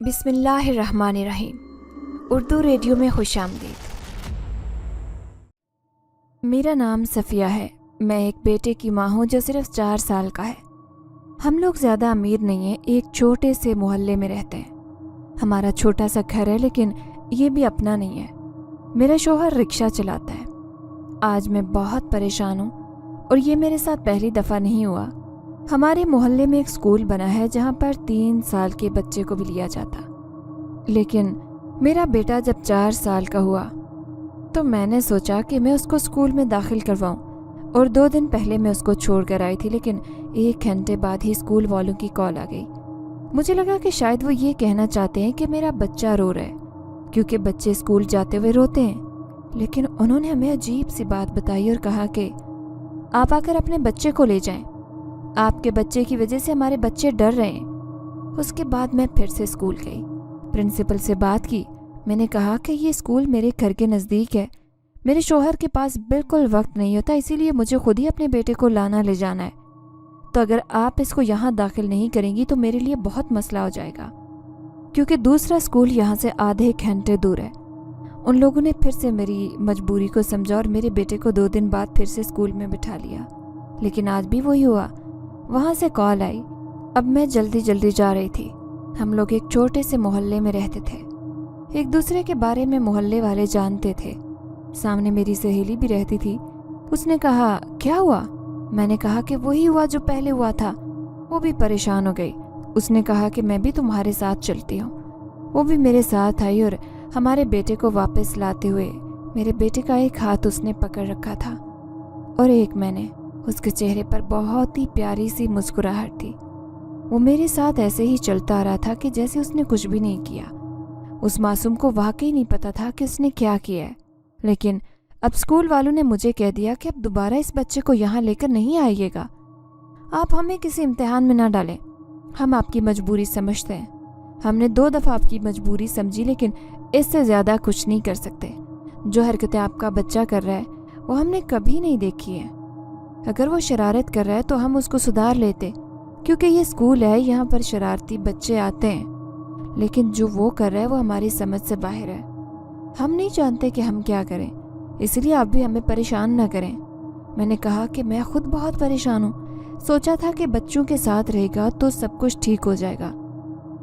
بسم اللہ الرحمن الرحیم۔ اردو ریڈیو میں خوش آمدید۔ میرا نام صفیہ ہے۔ میں ایک بیٹے کی ماں ہوں جو صرف 4 سال کا ہے۔ ہم لوگ زیادہ امیر نہیں ہیں، ایک چھوٹے سے محلے میں رہتے ہیں۔ ہمارا چھوٹا سا گھر ہے لیکن یہ بھی اپنا نہیں ہے۔ میرا شوہر رکشہ چلاتا ہے۔ آج میں بہت پریشان ہوں اور یہ میرے ساتھ پہلی دفعہ نہیں ہوا۔ ہمارے محلے میں ایک اسکول بنا ہے جہاں پر 3 سال کے بچے کو بھی لیا جاتا، لیکن میرا بیٹا جب 4 سال کا ہوا تو میں نے سوچا کہ میں اس کو اسکول میں داخل کرواؤں، اور 2 دن پہلے میں اس کو چھوڑ کر آئی تھی، لیکن 1 گھنٹے بعد ہی اسکول والوں کی کال آ گئی۔ مجھے لگا کہ شاید وہ یہ کہنا چاہتے ہیں کہ میرا بچہ رو رہا ہے، کیونکہ بچے اسکول جاتے ہوئے روتے ہیں۔ لیکن انہوں نے ہمیں عجیب سی بات بتائی اور کہا کہ آپ آ کر اپنے بچے کو لے جائیں، آپ کے بچے کی وجہ سے ہمارے بچے ڈر رہے ہیں۔ اس کے بعد میں پھر سے اسکول گئی، پرنسپل سے بات کی۔ میں نے کہا کہ یہ اسکول میرے گھر کے نزدیک ہے، میرے شوہر کے پاس بالکل وقت نہیں ہوتا، اسی لیے مجھے خود ہی اپنے بیٹے کو لانا لے جانا ہے، تو اگر آپ اس کو یہاں داخل نہیں کریں گی تو میرے لیے بہت مسئلہ ہو جائے گا، کیونکہ دوسرا اسکول یہاں سے آدھے گھنٹے دور ہے۔ ان لوگوں نے پھر سے میری مجبوری کو سمجھا اور میرے بیٹے کو 2 دن بعد پھر سے اسکول میں بٹھا لیا، لیکن آج بھی وہی ہوا۔ وہاں سے کال آئی۔ اب میں جلدی جا رہی تھی۔ ہم لوگ ایک چھوٹے سے محلے میں رہتے تھے، ایک دوسرے کے بارے میں محلے والے جانتے تھے۔ سامنے میری سہیلی بھی رہتی تھی۔ اس نے کہا کیا ہوا؟ میں نے کہا کہ وہی ہوا جو پہلے ہوا تھا۔ وہ بھی پریشان ہو گئی۔ اس نے کہا کہ میں بھی تمہارے ساتھ چلتی ہوں۔ وہ بھی میرے ساتھ آئی اور ہمارے بیٹے کو واپس لاتے ہوئے میرے بیٹے کا ایک ہاتھ اس نے پکڑ رکھا تھا اور ایک میں نے۔ اس کے چہرے پر بہت ہی پیاری سی مسکراہٹ تھی۔ وہ میرے ساتھ ایسے ہی چلتا آ رہا تھا کہ جیسے اس نے کچھ بھی نہیں کیا۔ اس معصوم کو واقعی نہیں پتا تھا کہ اس نے کیا کیا ہے، لیکن اب اسکول والوں نے مجھے کہہ دیا کہ اب دوبارہ اس بچے کو یہاں لے کر نہیں آئیے گا، آپ ہمیں کسی امتحان میں نہ ڈالیں، ہم آپ کی مجبوری سمجھتے ہیں۔ ہم نے 2 دفعہ آپ کی مجبوری سمجھی، لیکن اس سے زیادہ کچھ نہیں کر سکتے۔ جو حرکتیں آپ کا بچہ کر رہا ہے وہ ہم نے کبھی نہیں دیکھی ہیں۔ اگر وہ شرارت کر رہا ہے تو ہم اس کو سدھار لیتے، کیونکہ یہ اسکول ہے، یہاں پر شرارتی بچے آتے ہیں، لیکن جو وہ کر رہا ہے وہ ہماری سمجھ سے باہر ہے۔ ہم نہیں جانتے کہ ہم کیا کریں، اس لیے آپ بھی ہمیں پریشان نہ کریں۔ میں نے کہا کہ میں خود بہت پریشان ہوں، سوچا تھا کہ بچوں کے ساتھ رہے گا تو سب کچھ ٹھیک ہو جائے گا۔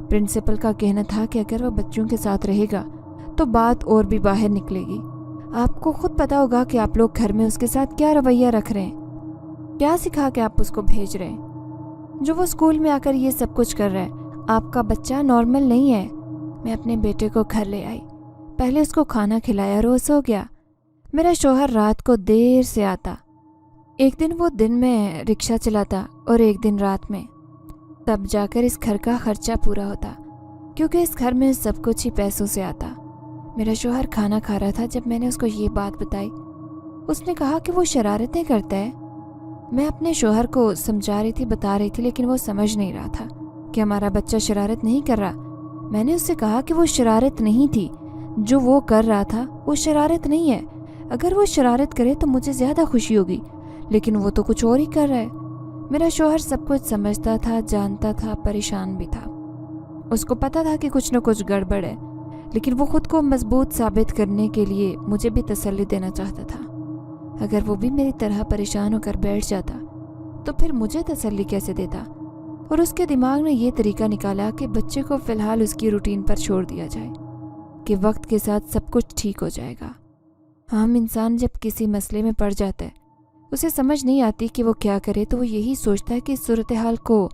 پرنسپل کا کہنا تھا کہ اگر وہ بچوں کے ساتھ رہے گا تو بات اور بھی باہر نکلے گی۔ آپ کو خود پتا ہوگا کہ آپ لوگ گھر میں اس کے ساتھ کیا رویہ رکھ رہے ہیں، کیا سکھا کے آپ اس کو بھیج رہے ہیں، جو وہ اسکول میں آ کر یہ سب کچھ کر رہا ہے۔ آپ کا بچہ نارمل نہیں ہے۔ میں اپنے بیٹے کو گھر لے آئی، پہلے اس کو کھانا کھلایا اور وہ سو گیا۔ میرا شوہر رات کو دیر سے آتا، ایک دن وہ دن میں رکشہ چلاتا اور ایک دن رات میں، تب جا کر اس گھر کا خرچہ پورا ہوتا، کیونکہ اس گھر میں سب کچھ ہی پیسوں سے آتا۔ میرا شوہر کھانا کھا رہا تھا جب میں نے اس کو یہ بات بتائی۔ اس نے کہا کہ وہ شرارتیں کرتا ہے۔ میں اپنے شوہر کو سمجھا رہی تھی، بتا رہی تھی، لیکن وہ سمجھ نہیں رہا تھا کہ ہمارا بچہ شرارت نہیں کر رہا۔ میں نے اس سے کہا کہ وہ شرارت نہیں تھی، جو وہ کر رہا تھا وہ شرارت نہیں ہے۔ اگر وہ شرارت کرے تو مجھے زیادہ خوشی ہوگی، لیکن وہ تو کچھ اور ہی کر رہا ہے۔ میرا شوہر سب کچھ سمجھتا تھا، جانتا تھا، پریشان بھی تھا۔ اس کو پتا تھا کہ کچھ نہ کچھ گڑبڑ ہے، لیکن وہ خود کو مضبوط ثابت کرنے کے لیے مجھے بھی تسلی دینا چاہتا تھا۔ اگر وہ بھی میری طرح پریشان ہو کر بیٹھ جاتا تو پھر مجھے تسلی کیسے دیتا؟ اور اس کے دماغ نے یہ طریقہ نکالا کہ بچے کو فی الحال اس کی روٹین پر چھوڑ دیا جائے، کہ وقت کے ساتھ سب کچھ ٹھیک ہو جائے گا۔ عام انسان جب کسی مسئلے میں پڑ جاتا ہے، اسے سمجھ نہیں آتی کہ وہ کیا کرے، تو وہ یہی سوچتا ہے کہ صورتحال کو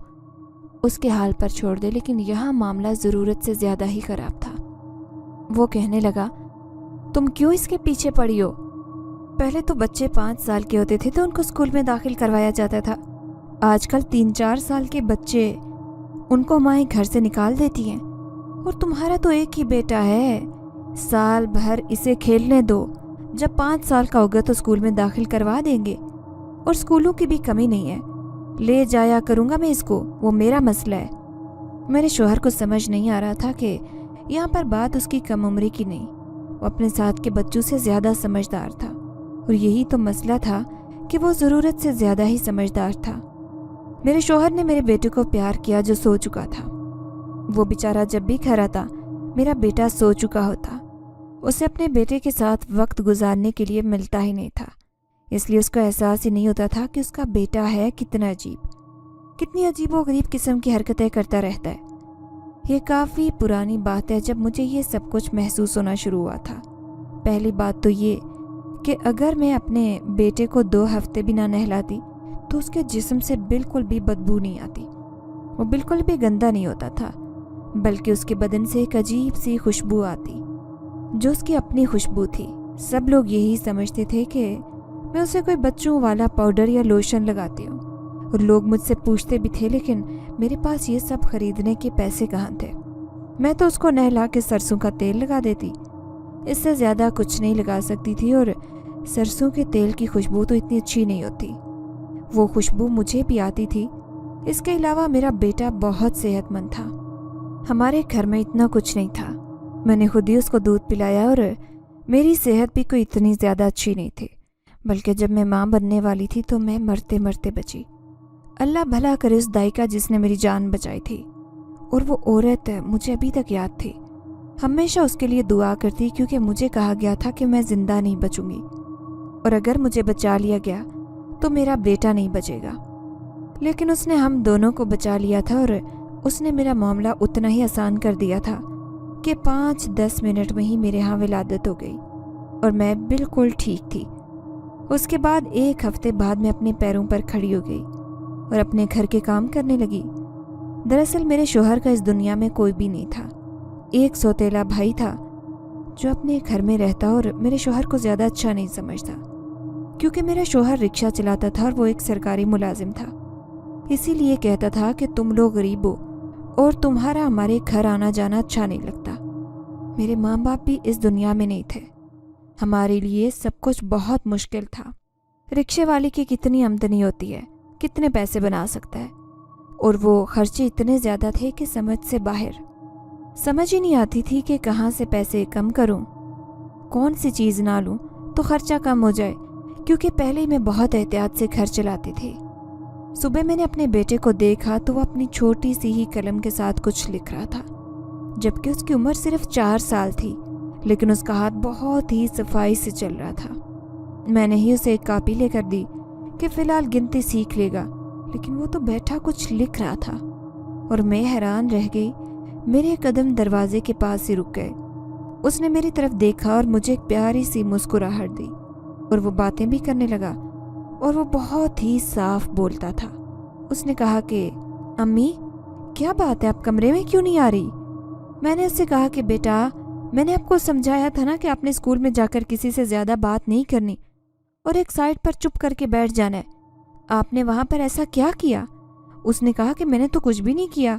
اس کے حال پر چھوڑ دے، لیکن یہاں معاملہ ضرورت سے زیادہ ہی خراب تھا۔ وہ کہنے لگا تم کیوں اس کے پیچھے پڑی ہو؟ پہلے تو بچے 5 سال کے ہوتے تھے تو ان کو اسکول میں داخل کروایا جاتا تھا، آج کل 3-4 سال کے بچے ان کو مائیں گھر سے نکال دیتی ہیں، اور تمہارا تو ایک ہی بیٹا ہے، سال بھر اسے کھیلنے دو، جب 5 سال کا ہوگا تو اسکول میں داخل کروا دیں گے، اور اسکولوں کی بھی کمی نہیں ہے، لے جایا کروں گا میں اس کو، وہ میرا مسئلہ ہے۔ میرے شوہر کو سمجھ نہیں آ رہا تھا کہ یہاں پر بات اس کی کم عمری کی نہیں، وہ اپنے ساتھ کے بچوں سے زیادہ سمجھدار تھا، اور یہی تو مسئلہ تھا کہ وہ ضرورت سے زیادہ ہی سمجھدار تھا۔ میرے شوہر نے میرے بیٹے کو پیار کیا جو سو چکا تھا۔ वो बेचारा जब भी घर आता मेरा बेटा सो चुका होता। उसे अपने बेटे के साथ वक्त गुजारने के लिए मिलता ही नहीं था, इसलिए उसको एहसास ही नहीं होता था कि उसका बेटा है कितनी अजीबोगरीब किस्म की हरकतें करता रहता है। ये काफ़ी पुरानी बात है जब मुझे ये सब कुछ महसूस होना शुरू हुआ था। पहली बात तो ये कि अगर मैं अपने बेटे को 2 हफ्ते भी ना नहलाती तो उसके जिस्म से बिल्कुल भी बदबू नहीं आती। वो बिल्कुल भी गंदा नहीं होता था, बल्कि उसके बदन से एक अजीब सी खुशबू आती जो उसकी अपनी खुशबू थी। सब लोग यही समझते थे कि मैं उसे कोई बच्चों वाला पाउडर या लोशन लगाती हूँ, और लोग मुझसे पूछते भी थे, लेकिन मेरे पास ये सब खरीदने के पैसे कहाँ थे। मैं तो उसको नहला के सरसों का तेल लगा देती, इससे ज़्यादा कुछ नहीं लगा सकती थी, और सरसों के तेल की खुशबू तो इतनी अच्छी नहीं होती। वो खुशबू मुझे भी आती थी। इसके अलावा मेरा बेटा बहुत सेहतमंद था। हमारे घर में इतना कुछ नहीं था। मैंने खुद ही उसको दूध पिलाया, और मेरी सेहत भी कोई इतनी ज़्यादा अच्छी नहीं थी, बल्कि जब मैं माँ बनने वाली थी तो मैं मरते मरते बची। अल्लाह भला करे उस दाइका जिसने मेरी जान बचाई थी। और वो औरत मुझे अभी तक याद थी। हमेशा उसके लिए दुआ करती, क्योंकि मुझे कहा गया था कि मैं ज़िंदा नहीं बचूंगी, और अगर मुझे बचा लिया गया तो मेरा बेटा नहीं बचेगा। लेकिन उसने हम दोनों को बचा लिया था, और उसने मेरा मामला उतना ही आसान कर दिया था कि 5-10 मिनट में ही मेरे यहाँ विलादत हो गई और मैं बिल्कुल ठीक थी। उसके बाद 1 हफ्ते बाद मैं अपने पैरों पर खड़ी हो गई और अपने घर के काम करने लगी। दरअसल मेरे शोहर का इस दुनिया में कोई भी नहीं था। एक सौतेला भाई था जो अपने घर में रहता और मेरे शोहर को ज़्यादा अच्छा नहीं समझता, क्योंकि मेरा शोहर रिक्शा चलाता था और वो एक सरकारी मुलाजिम था। इसीलिए कहता था कि तुम लोग गरीब हो और तुम्हारा हमारे घर आना जाना अच्छा नहीं लगता। मेरे माँ बाप भी इस दुनिया में नहीं थे। हमारे लिए सब कुछ बहुत मुश्किल था। रिक्शे वाले की कितनी आमदनी होती है, कितने पैसे बना सकता है, और वो खर्चे इतने ज़्यादा थे कि समझ से बाहर। समझ ही नहीं आती थी कि कहाँ से पैसे कम करूं, कौन सी चीज़ ना लूं तो खर्चा कम हो जाए, क्योंकि पहले ही मैं बहुत एहतियात से घर चलाती थी। सुबह मैंने अपने बेटे को देखा तो वो अपनी छोटी सी ही कलम के साथ कुछ लिख रहा था, जबकि उसकी उम्र सिर्फ 4 साल थी, लेकिन उसका हाथ बहुत ही सफाई से चल रहा था। मैंने ही उसे एक कॉपी लेकर दी कि फ़िलहाल गिनती सीख लेगा, लेकिन वो तो बैठा कुछ लिख रहा था और मैं हैरान रह गई। मेरे कदम दरवाजे के पास ही रुक गए। उसने मेरी तरफ देखा और मुझे एक प्यारी सी मुस्कुराहट दी और वो बातें भी करने लगा, और वो बहुत ही साफ बोलता था। उसने कहा कि अम्मी, क्या बात है, आप कमरे में क्यों नहीं आ रही? मैंने उससे कहा कि बेटा, मैंने आपको समझाया था ना कि आपने स्कूल में जाकर किसी से ज़्यादा बात नहीं करनी और एक साइड पर चुप करके बैठ जाना है। आपने वहाँ पर ऐसा क्या किया? उसने कहा कि मैंने तो कुछ भी नहीं किया,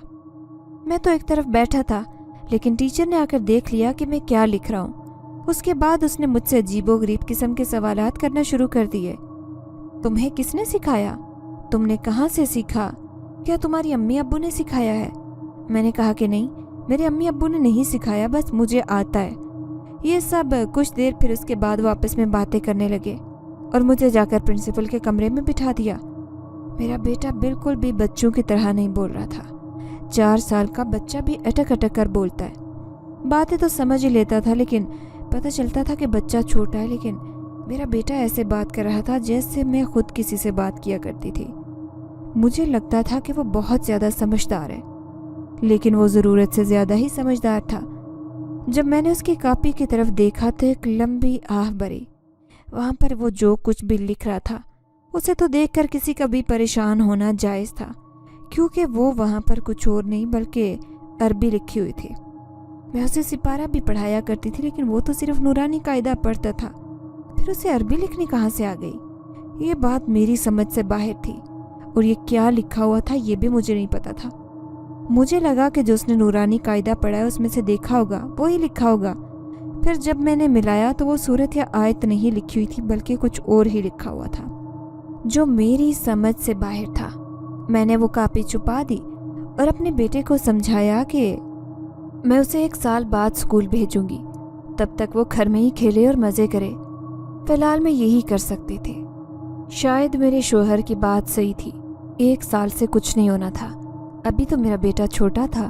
मैं तो एक तरफ बैठा था, लेकिन टीचर ने आकर देख लिया कि मैं क्या लिख रहा हूँ। उसके बाद उसने मुझसे अजीबोगरीब किस्म के सवालात करना शुरू कर दिए। तुम्हें किसने सिखाया? तुमने कहाँ से सीखा? क्या तुम्हारी अम्मी अब्बू ने सिखाया है? मैंने कहा कि नहीं, मेरे अम्मी अब्बू ने नहीं सिखाया, बस मुझे आता है। ये सब कुछ देर फिर उसके बाद वो आपस में बातें करने लगे और मुझे जाकर प्रिंसिपल के कमरे में बिठा दिया। मेरा बेटा बिल्कुल भी बच्चों की तरह नहीं बोल रहा था। 4 साल का बच्चा भी अटक अटक कर बोलता है। बातें तो समझ ही लेता था, लेकिन पता चलता था कि बच्चा छोटा है, लेकिन मेरा बेटा ऐसे बात कर रहा था जैसे मैं खुद किसी से बात किया करती थी। मुझे लगता था कि वो बहुत ज़्यादा समझदार है, लेकिन वो ज़रूरत से ज़्यादा ही समझदार था। जब मैंने उसकी कॉपी की तरफ देखा तो एक लंबी आह भरी। वहाँ पर वो जो कुछ भी लिख रहा था उसे तो देखकर किसी का भी परेशान होना जायज़ था, क्योंकि वो वहाँ पर कुछ और नहीं बल्कि अरबी लिखी हुई थी। मैं उसे सिपारा भी पढ़ाया करती थी, लेकिन वो तो सिर्फ नूरानी कायदा पढ़ता था, फिर उसे अरबी लिखनी कहाँ से आ गई? ये बात मेरी समझ से बाहर थी, और ये क्या लिखा हुआ था ये भी मुझे नहीं पता था। मुझे लगा कि जो उसने नूरानी कायदा पढ़ा है उसमें से देखा होगा वो ही लिखा होगा। फिर जब मैंने मिलाया तो वो सूरत या आयत नहीं लिखी हुई थी, बल्कि कुछ और ही लिखा हुआ था जो मेरी समझ से बाहर था। मैंने वो कॉपी छुपा दी और अपने बेटे को समझाया कि मैं उसे 1 साल बाद स्कूल भेजूंगी, तब तक वो घर में ही खेले और मज़े करे। फिलहाल मैं यही कर सकती थी। शायद मेरे शोहर की बात सही थी, 1 साल से कुछ नहीं होना था। अभी तो मेरा बेटा छोटा था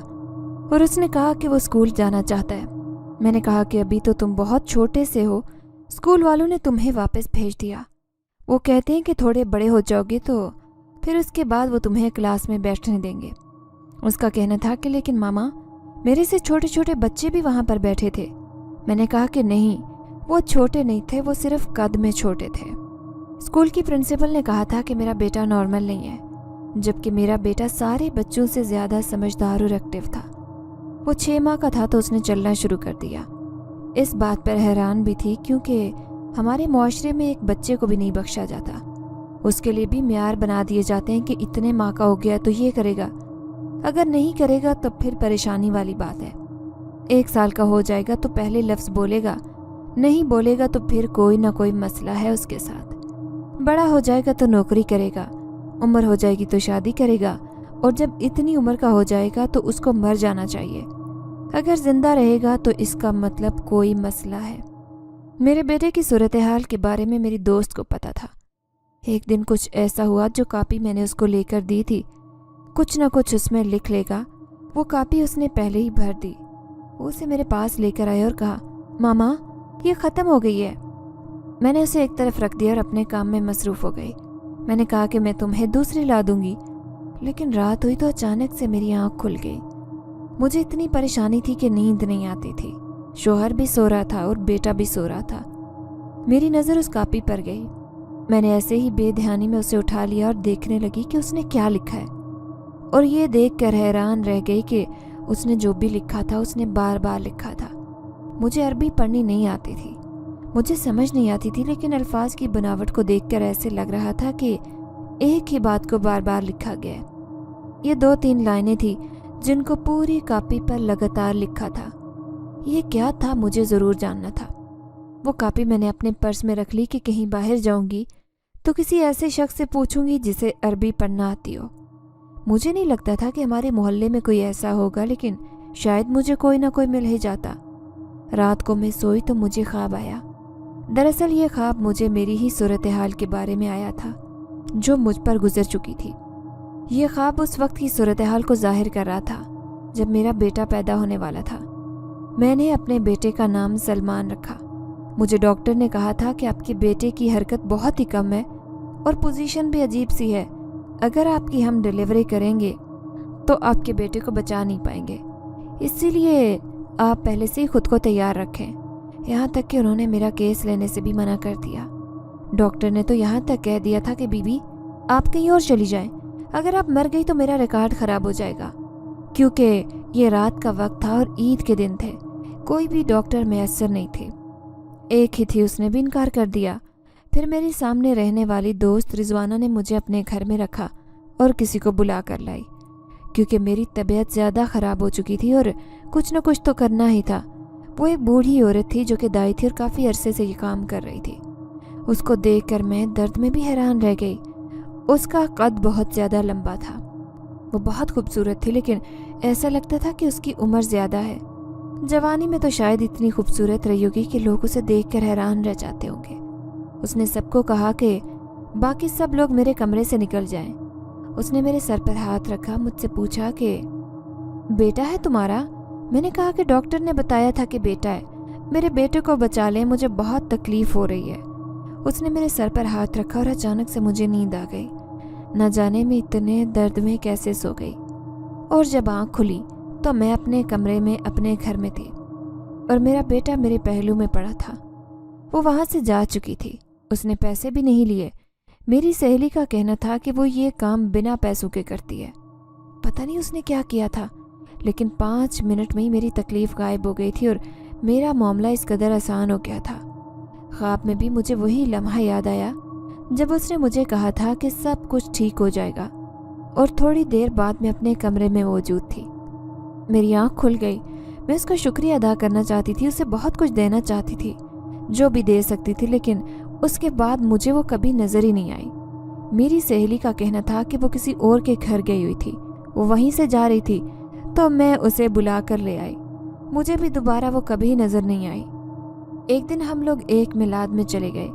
और उसने कहा कि वो स्कूल जाना चाहता है। मैंने कहा कि अभी तो तुम बहुत छोटे से हो, स्कूल वालों ने तुम्हें वापस भेज दिया। वो कहते हैं कि थोड़े बड़े हो जाओगे तो फिर उसके बाद वो तुम्हें क्लास में बैठने देंगे। उसका कहना था कि लेकिन मामा, मेरे से छोटे छोटे बच्चे भी वहाँ पर बैठे थे। मैंने कहा कि नहीं, वो छोटे नहीं थे, वो सिर्फ कद में छोटे थे। स्कूल की प्रिंसिपल ने कहा था कि मेरा बेटा नॉर्मल नहीं है, जबकि मेरा बेटा सारे बच्चों से ज़्यादा समझदार और एक्टिव था। वो 6 माह का था तो उसने चलना शुरू कर दिया। इस बात पर हैरान भी थी क्योंकि हमारे मुआशरे में एक बच्चे को भी नहीं बख्शा जाता। उसके लिए भी म्यार बना दिए जाते हैं कि इतने माह का हो गया तो ये करेगा, अगर नहीं करेगा तो फिर परेशानी वाली बात है। 1 साल का हो जाएगा तो पहले लफ्ज़ बोलेगा, नहीं बोलेगा तो फिर कोई ना कोई मसला है उसके साथ। बड़ा हो जाएगा तो नौकरी करेगा, उम्र हो जाएगी तो शादी करेगा, और जब इतनी उम्र का हो जाएगा तो उसको मर जाना चाहिए। अगर जिंदा रहेगा तो इसका मतलब कोई मसला है। मेरे बेटे की सूरत हाल के बारे में मेरी दोस्त को पता था। एक दिन कुछ ऐसा हुआ, जो कॉपी मैंने उसको लेकर दी थी, कुछ ना कुछ उसमें लिख लेगा। वो कॉपी उसने पहले ही भर दी। वो उसे मेरे पास लेकर आया और कहा, मामा ये ख़त्म हो गई है। मैंने उसे एक तरफ रख दिया और अपने काम में मसरूफ़ हो गई। मैंने कहा कि मैं तुम्हें दूसरी ला दूंगी, लेकिन रात हुई तो अचानक से मेरी आँख खुल गई। मुझे इतनी परेशानी थी कि नींद नहीं आती थी। शोहर भी सो रहा था और बेटा भी सो रहा था। मेरी नज़र उस कॉपी पर गई। मैंने ऐसे ही बेध्यानी में उसे उठा लिया और देखने लगी कि उसने क्या लिखा है, और ये देखकर हैरान रह गई कि उसने जो भी लिखा था उसने बार बार लिखा था। मुझे अरबी पढ़नी नहीं आती थी, मुझे समझ नहीं आती थी, लेकिन अल्फाज की बनावट को देखकर ऐसे लग रहा था कि एक ही बात को बार बार लिखा गया है। ये 2-3 लाइनें थी जिनको पूरी कॉपी पर लगातार लिखा था। ये क्या था, मुझे ज़रूर जानना था। वो कॉपी मैंने अपने पर्स में रख ली कि कहीं बाहर जाऊंगी तो किसी ऐसे शख्स से पूछूंगी जिसे अरबी पढ़ना आती हो। मुझे नहीं लगता था कि हमारे मोहल्ले में कोई ऐसा होगा, लेकिन शायद मुझे कोई ना कोई मिल ही जाता। रात को मैं सोई तो मुझे ख्वाब आया। दरअसल ये ख्वाब मुझे मेरी ही सूरत हाल के बारे में आया था जो मुझ पर गुजर चुकी थी। ये ख्वाब उस वक्त की सूरत हाल को जाहिर कर रहा था जब मेरा बेटा पैदा होने वाला था। मैंने अपने बेटे का नाम सलमान रखा। मुझे डॉक्टर ने कहा था कि आपके बेटे की हरकत बहुत ही कम है और पोजीशन भी अजीब सी है। अगर आपकी हम डिलीवरी करेंगे तो आपके बेटे को बचा नहीं पाएंगे, इसीलिए आप पहले से ही खुद को तैयार रखें। यहाँ तक कि उन्होंने मेरा केस लेने से भी मना कर दिया। डॉक्टर ने तो यहाँ तक कह दिया था कि बीबी आप कहीं और चली जाएं, अगर आप मर गई तो मेरा रिकॉर्ड ख़राब हो जाएगा। क्योंकि ये रात का वक्त था और ईद के दिन थे, कोई भी डॉक्टर मैसर नहीं थे। एक ही थी, उसने भी इनकार कर दिया। फिर मेरी सामने रहने वाली दोस्त रिजवाना ने मुझे अपने घर में रखा और किसी को बुला कर लाई, क्योंकि मेरी तबीयत ज़्यादा ख़राब हो चुकी थी और कुछ न कुछ तो करना ही था। वो एक बूढ़ी औरत थी जो कि दाई थी और काफ़ी अरसे से ये काम कर रही थी। उसको देखकर मैं दर्द में भी हैरान रह गई। उसका कद बहुत ज़्यादा लंबा था। वो बहुत खूबसूरत थी, लेकिन ऐसा लगता था कि उसकी उम्र ज़्यादा है। जवानी में तो शायद इतनी खूबसूरत रही होगी कि लोग उसे देखकर हैरान रह जाते होंगे। उसने सबको कहा कि बाकी सब लोग मेरे कमरे से निकल जाएं। उसने मेरे सर पर हाथ रखा, मुझसे पूछा कि बेटा है तुम्हारा? मैंने कहा कि डॉक्टर ने बताया था कि बेटा है, मेरे बेटे को बचा लें, मुझे बहुत तकलीफ़ हो रही है। उसने मेरे सर पर हाथ रखा और अचानक से मुझे नींद आ गई। न जाने में इतने दर्द में कैसे सो गई, और जब आँख खुली तो मैं अपने कमरे में अपने घर में थी और मेरा बेटा मेरे पहलू में पड़ा था। वो वहाँ से जा चुकी थी, उसने पैसे भी नहीं लिए। मेरी सहेली का कहना था कि वो ये काम बिना पैसों के करती है। पता नहीं उसने क्या किया था, लेकिन 5 मिनट में ही मेरी तकलीफ़ गायब हो गई थी और मेरा मामला इस कदर आसान हो गया था। ख्वाब में भी मुझे वही लम्हा याद आया जब उसने मुझे कहा था कि सब कुछ ठीक हो जाएगा, और थोड़ी देर बाद मैं अपने कमरे में मौजूद थी। मेरी आँख खुल गई। मैं उसका शुक्रिया अदा करना चाहती थी, उसे बहुत कुछ देना चाहती थी, जो भी दे सकती थी, लेकिन उसके बाद मुझे वो कभी नज़र ही नहीं आई। मेरी सहेली का कहना था कि वो किसी और के घर गई हुई थी, वो वहीं से जा रही थी, तो मैं उसे बुला कर ले आई। मुझे भी दोबारा वो कभी नज़र नहीं आई। एक दिन हम लोग एक मिलाद में चले गए।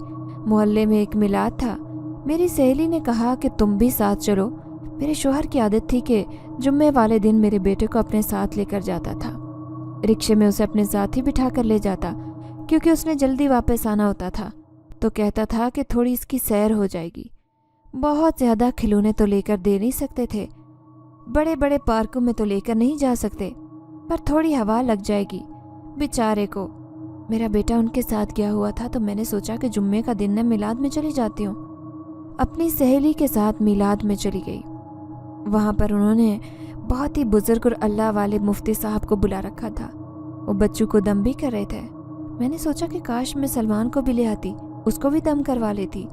मोहल्ले में एक मिलाद था। मेरी सहेली ने कहा कि तुम भी साथ चलो। मेरे शोहर की आदत थी कि जुम्मे वाले दिन मेरे बेटे को अपने साथ लेकर जाता था। रिक्शे में उसे अपने साथ ही बिठा कर ले जाता, क्योंकि उसने जल्दी वापस आना होता था। तो कहता था कि थोड़ी इसकी सैर हो जाएगी। बहुत ज़्यादा खिलौने तो लेकर दे नहीं सकते थे, बड़े बड़े पार्कों में तो लेकर नहीं जा सकते, पर थोड़ी हवा लग जाएगी बेचारे को। मेरा बेटा उनके साथ गया हुआ था, तो मैंने सोचा कि जुम्मे का दिन न मिलाद में चली जाती हूँ। अपनी सहेली के साथ मिलाद में चली गई। वहाँ पर उन्होंने बहुत ही बुजुर्ग और अल्लाह वाले मुफ्ती साहब को बुला रखा था। वो बच्चों को दम भी कर रहे थे। मैंने सोचा कि काश मैं सलमान को भी ले आती, उसको भी दम करवा लेती।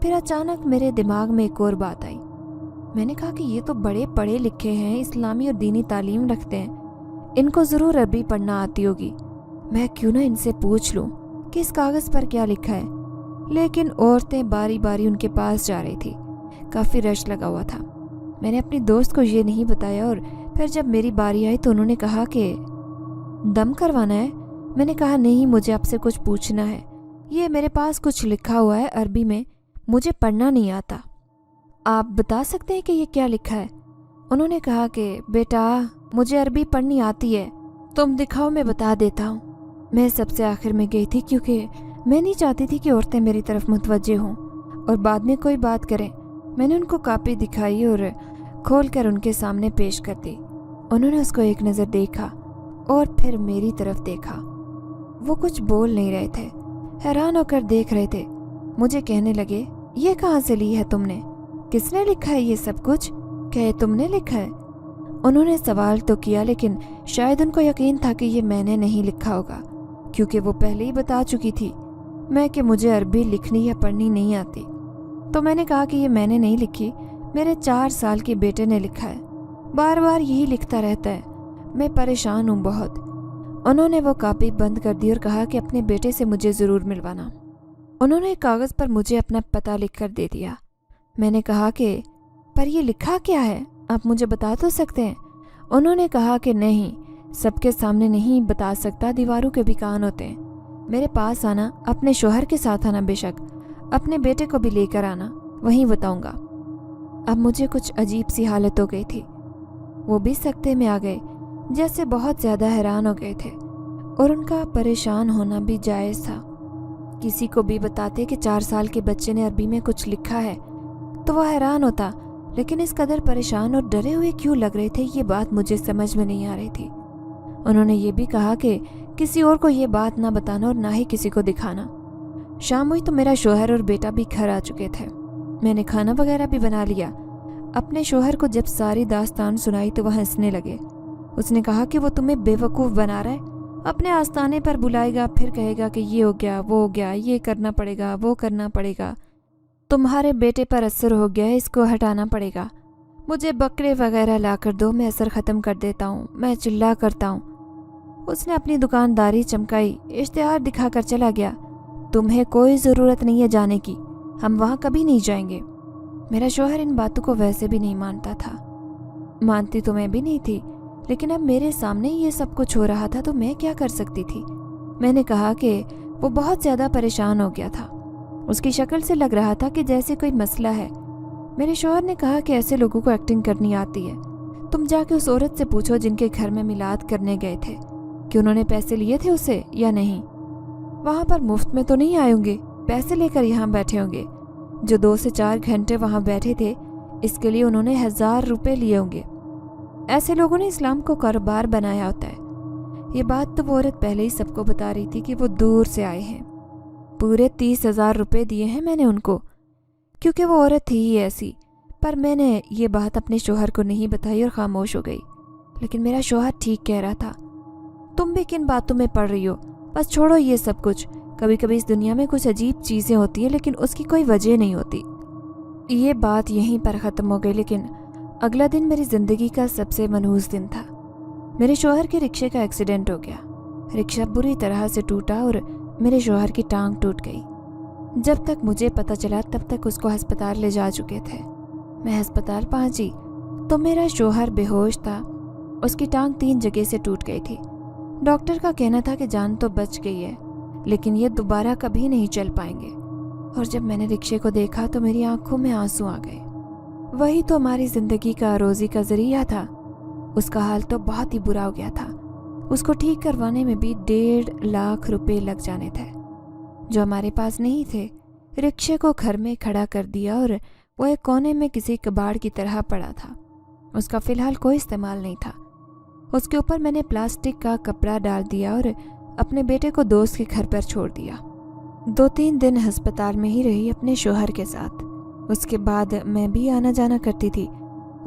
फिर अचानक मेरे दिमाग में एक और बात आई। मैंने कहा कि ये तो बड़े पढ़े लिखे हैं, इस्लामी और दीनी तालीम रखते हैं, इनको ज़रूर अरबी पढ़ना आती होगी। मैं क्यों ना इनसे पूछ लूँ कि इस कागज़ पर क्या लिखा है। लेकिन औरतें बारी बारी उनके पास जा रही थी। काफ़ी रश लगा हुआ था। मैंने अपनी दोस्त को ये नहीं बताया, और फिर जब मेरी बारी आई तो उन्होंने कहा कि दम करवाना है। मैंने कहा नहीं, मुझे आपसे कुछ पूछना है। ये मेरे पास कुछ लिखा हुआ है अरबी में, मुझे पढ़ना नहीं आता, आप बता सकते हैं कि ये क्या लिखा है? उन्होंने कहा कि बेटा मुझे अरबी पढ़नी आती है, तुम दिखाओ मैं बता देता हूँ। मैं सबसे आखिर में गई थी, क्योंकि मैं नहीं चाहती थी कि औरतें मेरी तरफ मुतवज्जे हों और बाद में कोई बात करें। मैंने उनको कापी दिखाई और खोल कर उनके सामने पेश कर दी। उन्होंने उसको एक नज़र देखा और फिर मेरी तरफ देखा। वो कुछ बोल नहीं रहे थे, हैरान होकर देख रहे थे। मुझे कहने लगे, ये कहाँ से ली है तुमने? किसने लिखा है ये सब कुछ? क्या ये तुमने लिखा है? उन्होंने सवाल तो किया, लेकिन शायद उनको यकीन था कि ये मैंने नहीं लिखा होगा, क्योंकि वो पहले ही बता चुकी थी मैं कि मुझे अरबी लिखनी या पढ़नी नहीं आती। तो मैंने कहा कि ये मैंने नहीं लिखी, मेरे 4 साल के बेटे ने लिखा है, बार बार यही लिखता रहता है, मैं परेशान हूँ बहुत। उन्होंने वो कापी बंद कर दी और कहा कि अपने बेटे से मुझे ज़रूर मिलवाना। उन्होंने कागज़ पर मुझे अपना पता लिख कर दे दिया। मैंने कहा कि पर ये लिखा क्या है, आप मुझे बता तो सकते हैं? उन्होंने कहा कि नहीं, सबके सामने नहीं बता सकता, दीवारों के भी कान होते हैं। मेरे पास आना, अपने शोहर के साथ आना, बेशक अपने बेटे को भी लेकर आना, वहीं बताऊंगा। अब मुझे कुछ अजीब सी हालत हो गई थी। वो भी सकते में आ गए, जैसे बहुत ज़्यादा हैरान हो गए थे, और उनका परेशान होना भी जायज़ था। किसी को भी बताते कि 4 साल के बच्चे ने अरबी में कुछ लिखा है तो वह हैरान होता, लेकिन इस कदर परेशान और डरे हुए क्यों लग रहे थे, ये बात मुझे समझ में नहीं आ रही थी। उन्होंने ये भी कहा कि किसी और को ये बात ना बताना और ना ही किसी को दिखाना। शाम हुई तो मेरा शोहर और बेटा भी घर आ चुके थे। मैंने खाना वगैरह भी बना लिया। अपने शोहर को जब सारी दास्तान सुनाई तो वह हंसने लगे। उसने कहा कि वो तुम्हें बेवकूफ़ बना रहा है, अपने आस्ताने पर बुलाएगा, फिर कहेगा कि ये हो गया, वो हो गया, ये करना पड़ेगा, वो करना पड़ेगा, तुम्हारे बेटे पर असर हो गया है, इसको हटाना पड़ेगा, मुझे बकरे वगैरह ला कर दो, मैं असर ख़त्म कर देता हूँ, मैं चिल्ला करता हूँ। उसने अपनी दुकानदारी चमकाई, इश्तिहार दिखाकर चला गया। तुम्हें कोई ज़रूरत नहीं है जाने की, हम वहाँ कभी नहीं जाएंगे। मेरा शौहर इन बातों को वैसे भी नहीं मानता था, मानती तो मैं भी नहीं थी, लेकिन अब मेरे सामने ये सब कुछ हो रहा था तो मैं क्या कर सकती थी। मैंने कहा कि वो बहुत ज़्यादा परेशान हो गया था, उसकी शक्ल से लग रहा था कि जैसे कोई मसला है। मेरे शौहर ने कहा कि ऐसे लोगों को एक्टिंग करनी आती है, तुम जाके उस औरत से पूछो जिनके घर में मिलाद करने गए थे कि उन्होंने पैसे लिए थे उससे या नहीं। वहाँ पर मुफ्त में तो नहीं आए होंगे, पैसे लेकर यहाँ बैठे होंगे। जो 2 से 4 घंटे वहाँ बैठे थे, इसके लिए उन्होंने 1000 रुपये लिए होंगे। ऐसे लोगों ने इस्लाम को कारोबार बनाया होता है। ये बात तो वो औरत पहले ही सबको बता रही थी कि वो दूर से आए हैं। पूरे 30,000 रुपये दिए हैं मैंने उनको, क्योंकि वो औरत थी ही ऐसी। पर मैंने ये बात अपने शोहर को नहीं बताई और खामोश हो गई। लेकिन मेरा शोहर ठीक कह रहा था, तुम भी किन बातों में पड़ रही हो, बस छोड़ो ये सब कुछ। कभी कभी इस दुनिया में कुछ अजीब चीज़ें होती हैं, लेकिन उसकी कोई वजह नहीं होती। ये बात यहीं पर ख़त्म हो गई। लेकिन अगला दिन मेरी ज़िंदगी का सबसे मनहूस दिन था। मेरे शोहर के रिक्शे का एक्सीडेंट हो गया। रिक्शा बुरी तरह से टूटा और मेरे शोहर की टांग टूट गई। जब तक मुझे पता चला तब तक उसको अस्पताल ले जा चुके थे। मैं अस्पताल पहुंची तो मेरा शोहर बेहोश था, उसकी टांग 3 जगह से टूट गई थी। डॉक्टर का कहना था कि जान तो बच गई है, लेकिन ये दोबारा कभी नहीं चल पाएंगे। और जब मैंने रिक्शे को देखा तो मेरी आंखों में आंसू आ गए। वही तो हमारी ज़िंदगी का रोज़ी का ज़रिया था। उसका हाल तो बहुत ही बुरा हो गया था। उसको ठीक करवाने में भी 1.5 लाख रुपए लग जाने थे, जो हमारे पास नहीं थे। रिक्शे को घर में खड़ा कर दिया और वो एक कोने में किसी कबाड़ की तरह पड़ा था। उसका फ़िलहाल कोई इस्तेमाल नहीं था। उसके ऊपर मैंने प्लास्टिक का कपड़ा डाल दिया और अपने बेटे को दोस्त के घर पर छोड़ दिया। 2-3 दिन अस्पताल में ही रही अपने शोहर के साथ। उसके बाद मैं भी आना जाना करती थी।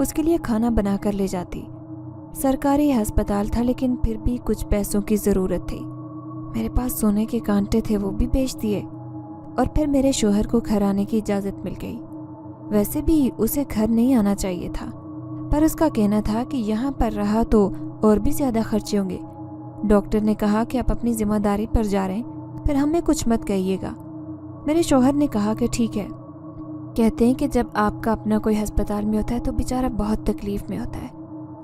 उसके लिए खाना बना कर ले जाती। सरकारी अस्पताल था, लेकिन फिर भी कुछ पैसों की ज़रूरत थी। मेरे पास सोने के कांटे थे, वो भी बेच दिए। और फिर मेरे शोहर को घर आने की इजाज़त मिल गई। वैसे भी उसे घर नहीं आना चाहिए था, पर उसका कहना था कि यहाँ पर रहा तो और भी ज़्यादा खर्चे होंगे। डॉक्टर ने कहा कि आप अपनी जिम्मेदारी पर जा रहे हैं, फिर हमें कुछ मत कहिएगा। मेरे शोहर ने कहा कि ठीक है। कहते हैं कि जब आपका अपना कोई अस्पताल में होता है तो बेचारा बहुत तकलीफ़ में होता है।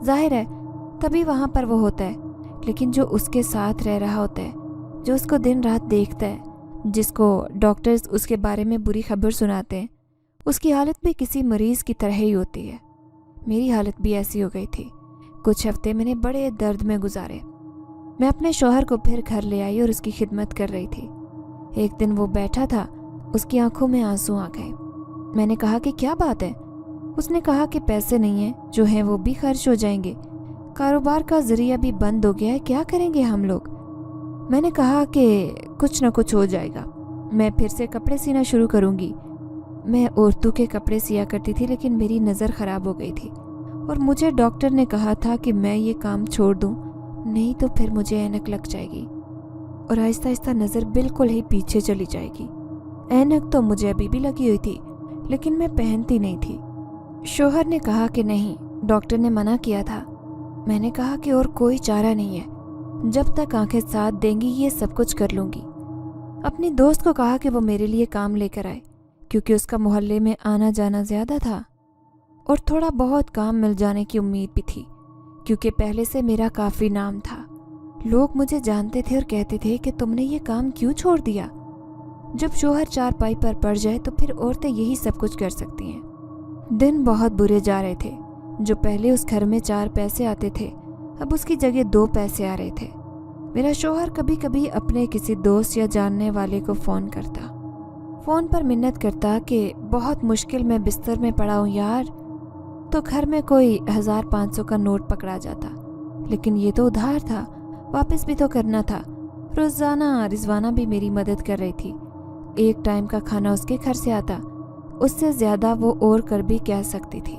जाहिर है तभी वहाँ पर वो होता है, लेकिन जो उसके साथ रह रहा होता है, जो उसको दिन रात देखता है, जिसको डॉक्टर्स उसके बारे में बुरी खबर सुनाते हैं, उसकी हालत भी किसी मरीज़ की तरह ही होती है। मेरी हालत भी ऐसी हो गई थी। कुछ हफ्ते मैंने बड़े दर्द में गुजारे। मैं अपने शौहर को फिर घर ले आई और उसकी खिदमत कर रही थी। एक दिन वो बैठा था, उसकी आंखों में आंसू आ गए। मैंने कहा कि क्या बात है? उसने कहा कि पैसे नहीं हैं, जो हैं वो भी खर्च हो जाएंगे, कारोबार का जरिया भी बंद हो गया है, क्या करेंगे हम लोग? मैंने कहा कि कुछ न कुछ हो जाएगा, मैं फिर से कपड़े सीना शुरू करूँगी। मैं औरतों के कपड़े सिया करती थी, लेकिन मेरी नज़र ख़राब हो गई थी और मुझे डॉक्टर ने कहा था कि मैं ये काम छोड़ दूँ, नहीं तो फिर मुझे ऐनक लग जाएगी और आहिस्ता आहिस्ता नज़र बिल्कुल ही पीछे चली जाएगी। ऐनक तो मुझे अभी भी लगी हुई थी, लेकिन मैं पहनती नहीं थी। शोहर ने कहा कि नहीं, डॉक्टर ने मना किया था। मैंने कहा कि और कोई चारा नहीं है, जब तक आंखें साथ देंगी ये सब कुछ कर लूँगी। अपनी दोस्त को कहा कि वो मेरे लिए काम लेकर आए, क्योंकि उसका मोहल्ले में आना जाना ज़्यादा था और थोड़ा बहुत काम मिल जाने की उम्मीद भी थी, क्योंकि पहले से मेरा काफ़ी नाम था। लोग मुझे जानते थे और कहते थे कि तुमने ये काम क्यों छोड़ दिया? जब शोहर चारपाई पर पड़ जाए तो फिर औरतें यही सब कुछ कर सकती हैं। दिन बहुत बुरे जा रहे थे। जो पहले उस घर में 4 पैसे आते थे, अब उसकी जगह 2 पैसे आ रहे थे। मेरा शोहर कभी कभी अपने किसी दोस्त या जानने वाले को फ़ोन करता, फ़ोन पर मिन्नत करता कि बहुत मुश्किल में बिस्तर में पड़ा हूँ यार, तो घर में कोई 1500 का नोट पकड़ा जाता। लेकिन ये तो उधार था, वापस भी तो करना था। रोज़ाना रिजवाना भी मेरी मदद कर रही थी। एक टाइम का खाना उसके घर से आता, उससे ज़्यादा वो और कर भी कह सकती थी।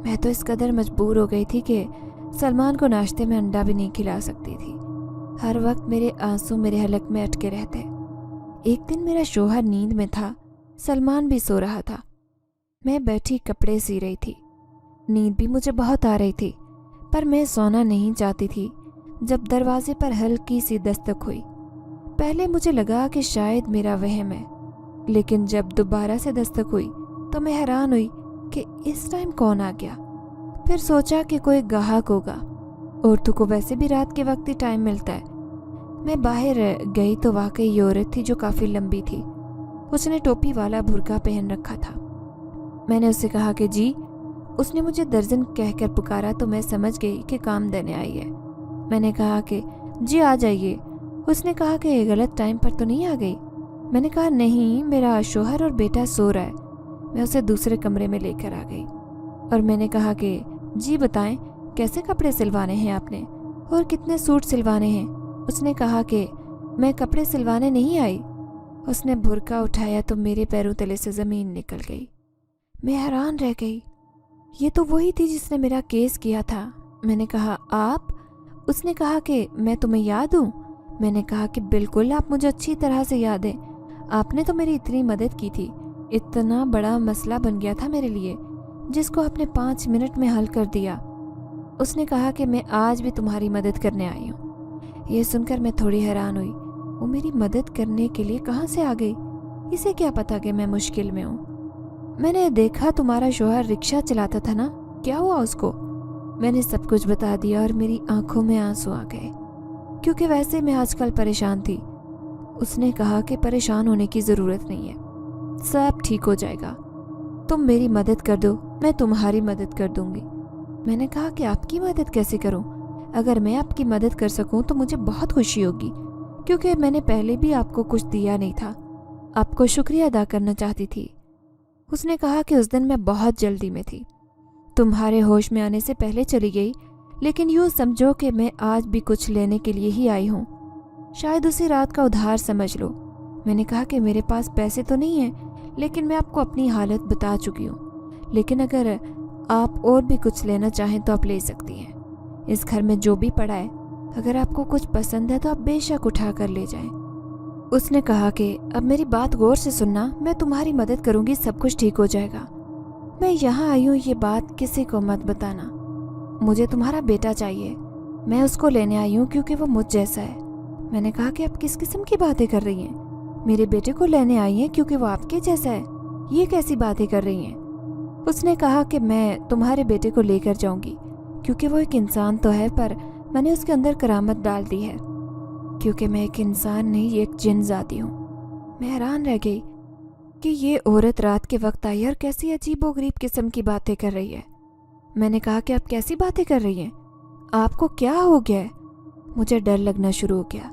मैं तो इस कदर मजबूर हो गई थी कि सलमान को नाश्ते में अंडा भी नहीं खिला सकती थी। हर वक्त मेरे आंसू मेरे हलक में अटके रहते। एक दिन मेरा शोहर नींद में था, सलमान भी सो रहा था। मैं बैठी कपड़े सी रही थी। नींद भी मुझे बहुत आ रही थी, पर मैं सोना नहीं चाहती थी। जब दरवाजे पर हल्की सी दस्तक हुई, पहले मुझे लगा कि शायद मेरा वहम है, लेकिन जब दोबारा से दस्तक हुई तो मैं हैरान हुई कि इस टाइम कौन आ गया। फिर सोचा कि कोई गाहक होगा, औरतों को वैसे भी रात के वक्त ही टाइम मिलता है। मैं बाहर गई तो वाकई ये औरत थी जो काफ़ी लंबी थी। उसने टोपी वाला बुर्का पहन रखा था। मैंने उससे कहा कि जी। उसने मुझे दर्जन कहकर पुकारा तो मैं समझ गई कि काम देने आई है। मैंने कहा कि जी आ जाइए। उसने कहा कि गलत टाइम पर तो नहीं आ गई? मैंने कहा नहीं, मेरा शोहर और बेटा सो रहा है। मैं उसे दूसरे कमरे में लेकर आ गई और मैंने कहा कि जी बताएं, कैसे कपड़े सिलवाने हैं आपने और कितने सूट सिलवाने हैं? उसने कहा कि मैं कपड़े सिलवाने नहीं आई। उसने बुर्का उठाया तो मेरे पैरों तले से ज़मीन निकल गई। मैं हैरान रह गई। ये तो वही थी जिसने मेरा केस किया था। मैंने कहा आप? उसने कहा कि मैं तुम्हें याद हूँ? मैंने कहा कि बिल्कुल, आप मुझे अच्छी तरह से याद है। आपने तो मेरी इतनी मदद की थी, इतना बड़ा मसला बन गया था मेरे लिए, जिसको आपने 5 मिनट में हल कर दिया। उसने कहा कि मैं आज भी तुम्हारी मदद करने आई हूँ। ये सुनकर मैं थोड़ी हैरान हुई। वो मेरी मदद करने के लिए कहाँ से आ गई? इसे क्या पता कि मैं मुश्किल में हूँ? मैंने देखा तुम्हारा शोहर रिक्शा चलाता था ना, क्या हुआ उसको? मैंने सब कुछ बता दिया और मेरी आंखों में आंसू आ गए, क्योंकि वैसे मैं आजकल परेशान थी। उसने कहा कि परेशान होने की ज़रूरत नहीं है, सब ठीक हो जाएगा। तुम मेरी मदद कर दो, मैं तुम्हारी मदद कर दूंगी। मैंने कहा कि आपकी मदद कैसे करूं? अगर मैं आपकी मदद कर सकूं तो मुझे बहुत खुशी होगी, क्योंकि मैंने पहले भी आपको कुछ दिया नहीं था। आपको शुक्रिया अदा करना चाहती थी। उसने कहा कि उस दिन मैं बहुत जल्दी में थी, तुम्हारे होश में आने से पहले चली गई, लेकिन यूँ समझो कि मैं आज भी कुछ लेने के लिए ही आई हूँ। शायद उसी रात का उधार समझ लो। मैंने कहा कि मेरे पास पैसे तो नहीं हैं, लेकिन मैं आपको अपनी हालत बता चुकी हूँ। लेकिन अगर आप और भी कुछ लेना चाहें तो आप ले सकती हैं। इस घर में जो भी पड़ा है, अगर आपको कुछ पसंद है तो आप बेशक उठा कर ले जाएं। उसने कहा कि अब मेरी बात गौर से सुनना, मैं तुम्हारी मदद करूँगी, सब कुछ ठीक हो जाएगा। मैं यहाँ आई हूँ, ये बात किसी को मत बताना। मुझे तुम्हारा बेटा चाहिए, मैं उसको लेने आई हूँ क्योंकि वो मुझ जैसा है। मैंने कहा कि आप किस किस्म की बातें कर रही हैं? मेरे बेटे को लेने आई हैं क्योंकि वो आपके जैसा है? ये कैसी बातें कर रही हैं? उसने कहा कि मैं तुम्हारे बेटे को लेकर जाऊंगी, क्योंकि वो एक इंसान तो है, पर मैंने उसके अंदर करामत डाल दी है, क्योंकि मैं एक इंसान नहीं, एक जिन जाती हूँ। मैं हैरान रह गई कि ये औरत रात के वक्त आई और कैसी अजीबोगरीब किस्म की बातें कर रही है। मैंने कहा कि आप कैसी बातें कर रही हैं? आपको क्या हो गया है? मुझे डर लगना शुरू हो गया,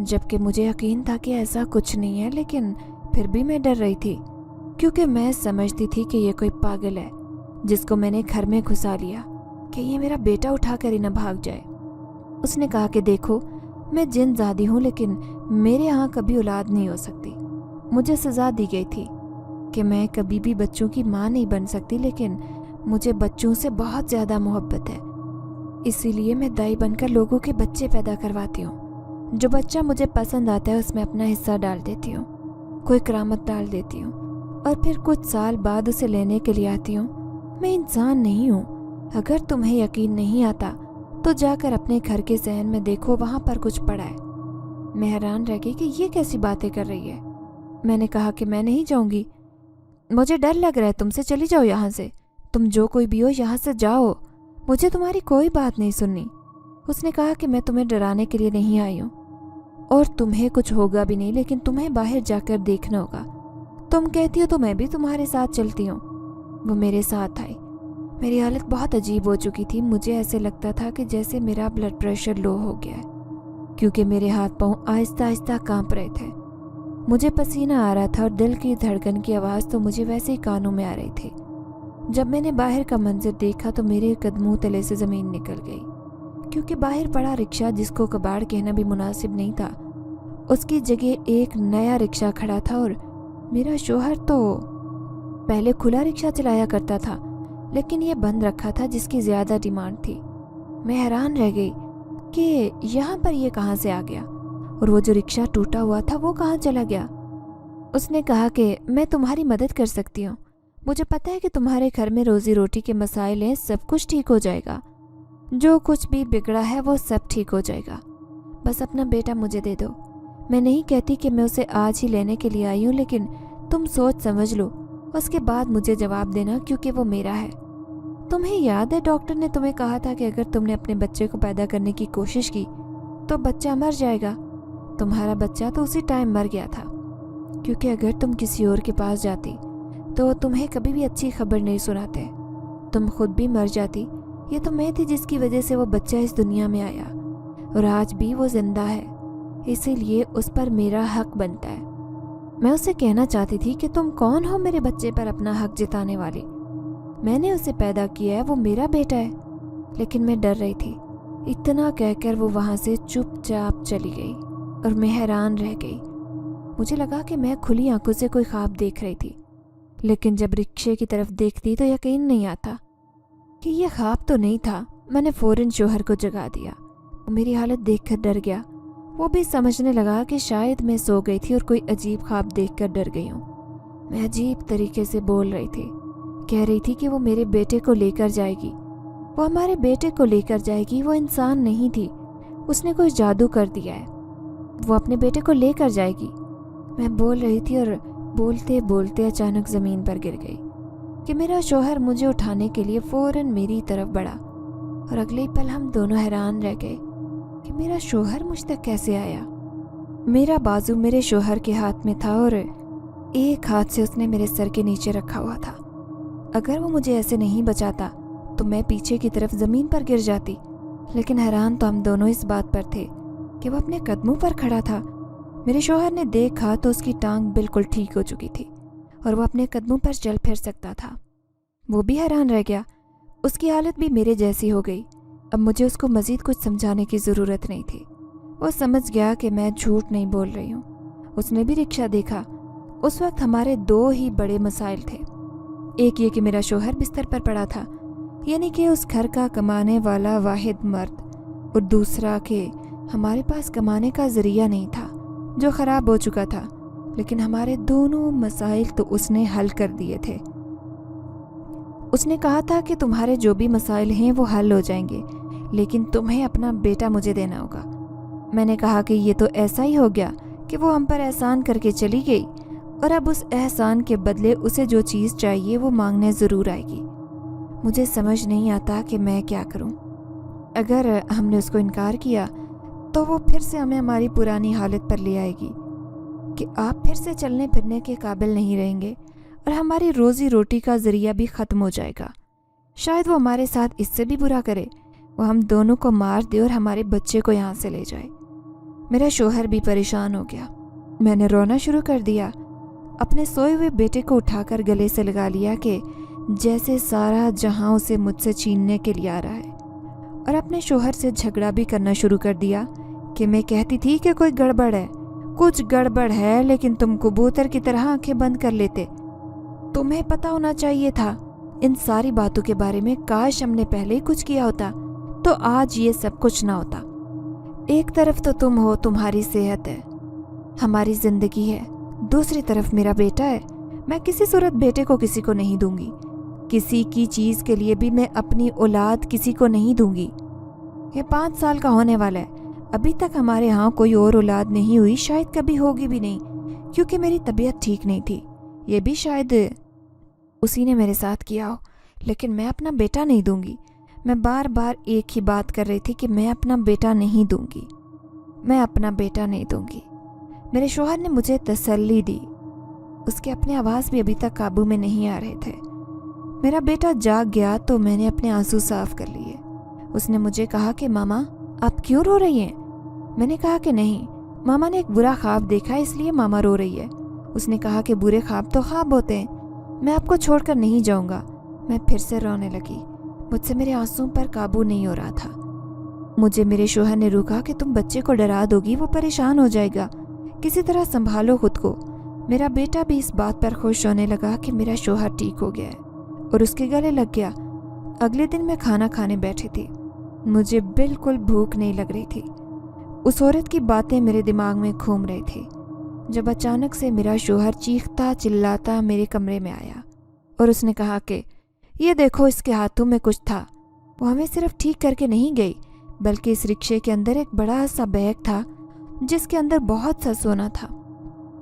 जबकि मुझे यकीन था कि ऐसा कुछ नहीं है, लेकिन फिर भी मैं डर रही थी, क्योंकि मैं समझती थी कि ये कोई पागल है जिसको मैंने घर में घुसा लिया, कि ये मेरा बेटा उठाकर ही न भाग जाए। उसने कहा कि देखो, मैं जिन ज़ादी हूँ, लेकिन मेरे यहाँ कभी औलाद नहीं हो सकती। मुझे सज़ा दी गई थी कि मैं कभी भी बच्चों की माँ नहीं बन सकती, लेकिन मुझे बच्चों से बहुत ज़्यादा मोहब्बत है, इसीलिए मैं दाई बनकर लोगों के बच्चे पैदा करवाती हूँ। जो बच्चा मुझे पसंद आता है उसमें अपना हिस्सा डाल देती हूँ, कोई करामत डाल देती हूँ, और फिर कुछ साल बाद उसे लेने के लिए आती हूँ। मैं इंसान नहीं हूँ। अगर तुम्हें यकीन नहीं आता तो जाकर अपने घर के ज़हन में देखो, वहाँ पर कुछ पड़ा है। मैं हैरान रह गई कि ये कैसी बातें कर रही है। मैंने कहा कि मैं नहीं जाऊँगी, मुझे डर लग रहा है, तुमसे चली जाओ यहाँ से। तुम जो कोई भी हो, यहाँ से जाओ, मुझे तुम्हारी कोई बात नहीं सुननी। उसने कहा कि मैं तुम्हें डराने के लिए नहीं आई हूँ, और तुम्हें कुछ होगा भी नहीं, लेकिन तुम्हें बाहर जाकर देखना होगा। तुम कहती हो तो मैं भी तुम्हारे साथ चलती हूँ। वो मेरे साथ आई। मेरी हालत बहुत अजीब हो चुकी थी। मुझे ऐसे लगता था कि जैसे मेरा ब्लड प्रेशर लो हो गया है, क्योंकि मेरे हाथ पाँव आहिस्ता आहिस्ता कांप रहे थे। मुझे पसीना आ रहा था और दिल की धड़कन की आवाज़ तो मुझे वैसे ही कानों में आ रही थी। जब मैंने बाहर का मंजर देखा तो मेरे कदमों तले से ज़मीन निकल गई, क्योंकि बाहर पड़ा रिक्शा, जिसको कबाड़ कहना भी मुनासिब नहीं था, उसकी जगह एक नया रिक्शा खड़ा था। और मेरा शौहर तो पहले खुला रिक्शा चलाया करता था, लेकिन ये बंद रखा था, जिसकी ज़्यादा डिमांड थी। मैं हैरान रह गई कि यहाँ पर ये कहाँ से आ गया, और वो जो रिक्शा टूटा हुआ था वो कहाँ चला गया। उसने कहा कि मैं तुम्हारी मदद कर सकती हूँ। मुझे पता है कि तुम्हारे घर में रोज़ी रोटी के मसाइल हैं, सब कुछ ठीक हो जाएगा। जो कुछ भी बिगड़ा है वो सब ठीक हो जाएगा। बस अपना बेटा मुझे दे दो। मैं नहीं कहती कि मैं उसे आज ही लेने के लिए आई हूँ, लेकिन तुम सोच समझ लो, उसके बाद मुझे जवाब देना, क्योंकि वो मेरा है। तुम्हें याद है डॉक्टर ने तुम्हें कहा था कि अगर तुमने अपने बच्चे को पैदा करने की कोशिश की तो बच्चा मर जाएगा। तुम्हारा बच्चा तो उसी टाइम मर गया था, क्योंकि अगर तुम किसी और के पास जाती तो तुम्हें कभी भी अच्छी खबर नहीं सुनाते, तुम खुद भी मर जाती। ये तो मैं थी जिसकी वजह से वो बच्चा इस दुनिया में आया, और आज भी वो जिंदा है, इसीलिए उस पर मेरा हक बनता है। मैं उसे कहना चाहती थी कि तुम कौन हो मेरे बच्चे पर अपना हक जताने वाली? मैंने उसे पैदा किया है, वो मेरा बेटा है। लेकिन मैं डर रही थी। इतना कहकर वो वहाँ से चुपचाप चली गई, और मैं हैरान रह गई। मुझे लगा कि मैं खुली आंखों से कोई ख्वाब देख रही थी, लेकिन जब रिक्शे की तरफ देखती तो यकीन नहीं आता कि ये ख्वाब तो नहीं था। मैंने फौरन शौहर को जगा दिया। वो मेरी हालत देखकर डर गया। वो भी समझने लगा कि शायद मैं सो गई थी और कोई अजीब ख्वाब देखकर डर गई हूँ। मैं अजीब तरीके से बोल रही थी, कह रही थी कि वो मेरे बेटे को लेकर जाएगी, वो हमारे बेटे को लेकर जाएगी। वो इंसान नहीं थी, उसने कोई जादू कर दिया है, वो अपने बेटे को लेकर जाएगी। मैं बोल रही थी और बोलते बोलते अचानक ज़मीन पर गिर गई कि मेरा शौहर मुझे उठाने के लिए फ़ौरन मेरी तरफ बढ़ा, और अगले ही पल हम दोनों हैरान रह गए कि मेरा शौहर मुझ तक कैसे आया। मेरा बाजू मेरे शौहर के हाथ में था और एक हाथ से उसने मेरे सर के नीचे रखा हुआ था। अगर वो मुझे ऐसे नहीं बचाता तो मैं पीछे की तरफ ज़मीन पर गिर जाती। लेकिन हैरान तो हम दोनों इस बात पर थे कि वो अपने कदमों पर खड़ा था। मेरे शौहर ने देखा तो उसकी टांग बिल्कुल ठीक हो चुकी थी और वो अपने कदमों पर चल फिर सकता था। वो भी हैरान रह गया। उसकी हालत भी मेरे जैसी हो गई। अब मुझे उसको मज़ीद कुछ समझाने की ज़रूरत नहीं थी। वो समझ गया कि मैं झूठ नहीं बोल रही हूँ। उसने भी रिक्शा देखा। उस वक्त हमारे 2 ही बड़े मसाइल थे। एक ये कि मेरा शौहर बिस्तर पर पड़ा था, यानी कि उस घर का कमाने वाला वाहिद मर्द, और दूसरा कि हमारे पास कमाने का ज़रिया नहीं था, जो ख़राब हो चुका था। लेकिन हमारे दोनों मसाइल तो उसने हल कर दिए थे। उसने कहा था कि तुम्हारे जो भी मसाइल हैं वो हल हो जाएंगे, लेकिन तुम्हें अपना बेटा मुझे देना होगा। मैंने कहा कि ये तो ऐसा ही हो गया कि वो हम पर एहसान करके चली गई और अब उस एहसान के बदले उसे जो चीज़ चाहिए वो मांगने ज़रूर आएगी। मुझे समझ नहीं आता कि मैं क्या करूं। अगर हमने उसको इनकार किया तो वो फिर से हमें हमारी पुरानी हालत पर ले आएगी कि आप फिर से चलने फिरने के काबिल नहीं रहेंगे और हमारी रोज़ी रोटी का ज़रिया भी ख़त्म हो जाएगा। शायद वो हमारे साथ इससे भी बुरा करे, वो हम दोनों को मार दे और हमारे बच्चे को यहाँ से ले जाए। मेरा शौहर भी परेशान हो गया। मैंने रोना शुरू कर दिया। अपने सोए हुए बेटे को उठाकर गले से लगा लिया कि जैसे सारा जहां उसे मुझसे छीनने के लिए आ रहा है, और अपने शौहर से झगड़ा भी करना शुरू कर दिया कि मैं कहती थी कि कोई गड़बड़ है, कुछ गड़बड़ है, लेकिन तुम कबूतर की तरह आंखें बंद कर लेते। तुम्हें पता होना चाहिए था इन सारी बातों के बारे में। काश हमने पहले ही कुछ किया होता तो आज ये सब कुछ ना होता। एक तरफ तो तुम हो, तुम्हारी सेहत है, हमारी जिंदगी है, दूसरी तरफ मेरा बेटा है। मैं किसी सूरत बेटे को किसी को नहीं दूंगी। किसी की चीज़ के लिए भी मैं अपनी औलाद किसी को नहीं दूंगी। ये 5 साल का होने वाला है। अभी तक हमारे यहाँ कोई और औलाद नहीं हुई, शायद कभी होगी भी नहीं, क्योंकि मेरी तबीयत ठीक नहीं थी। ये भी शायद उसी ने मेरे साथ किया हो, लेकिन मैं अपना बेटा नहीं दूंगी। मैं बार बार एक ही बात कर रही थी कि मैं अपना बेटा नहीं दूंगी, मैं अपना बेटा नहीं दूंगी। मेरे शौहर ने मुझे तसल्ली दी। उसके अपने आवाज़ भी अभी तक काबू में नहीं आ रहे थे। मेरा बेटा जाग गया तो मैंने अपने आंसू साफ कर लिए। उसने मुझे कहा कि मामा आप क्यों रो रही हैं? मैंने कहा कि नहीं, मामा ने एक बुरा ख्वाब देखा इसलिए मामा रो रही है। उसने कहा कि बुरे ख्वाब तो ख्वाब होते हैं, मैं आपको छोड़कर नहीं जाऊंगा। मैं फिर से रोने लगी। मुझसे मेरे आंसुओं पर काबू नहीं हो रहा था। मुझे मेरे शौहर ने रोका कि तुम बच्चे को डरा दोगी, वो परेशान हो जाएगा, किसी तरह संभालो खुद को। मेरा बेटा भी इस बात पर खुश होने लगा कि मेरा शौहर ठीक हो गया है और उसके गले लग गया। अगले दिन मैं खाना खाने बैठी थी। मुझे बिल्कुल भूख नहीं लग रही थी। उस औरत की बातें मेरे दिमाग में घूम रही थी जब अचानक से मेरा शौहर चीखता चिल्लाता मेरे कमरे में आया और उसने कहा कि ये देखो, इसके हाथों में कुछ था। वो हमें सिर्फ ठीक करके नहीं गई, बल्कि इस रिक्शे के अंदर एक बड़ा सा बैग था जिसके अंदर बहुत सा सोना था।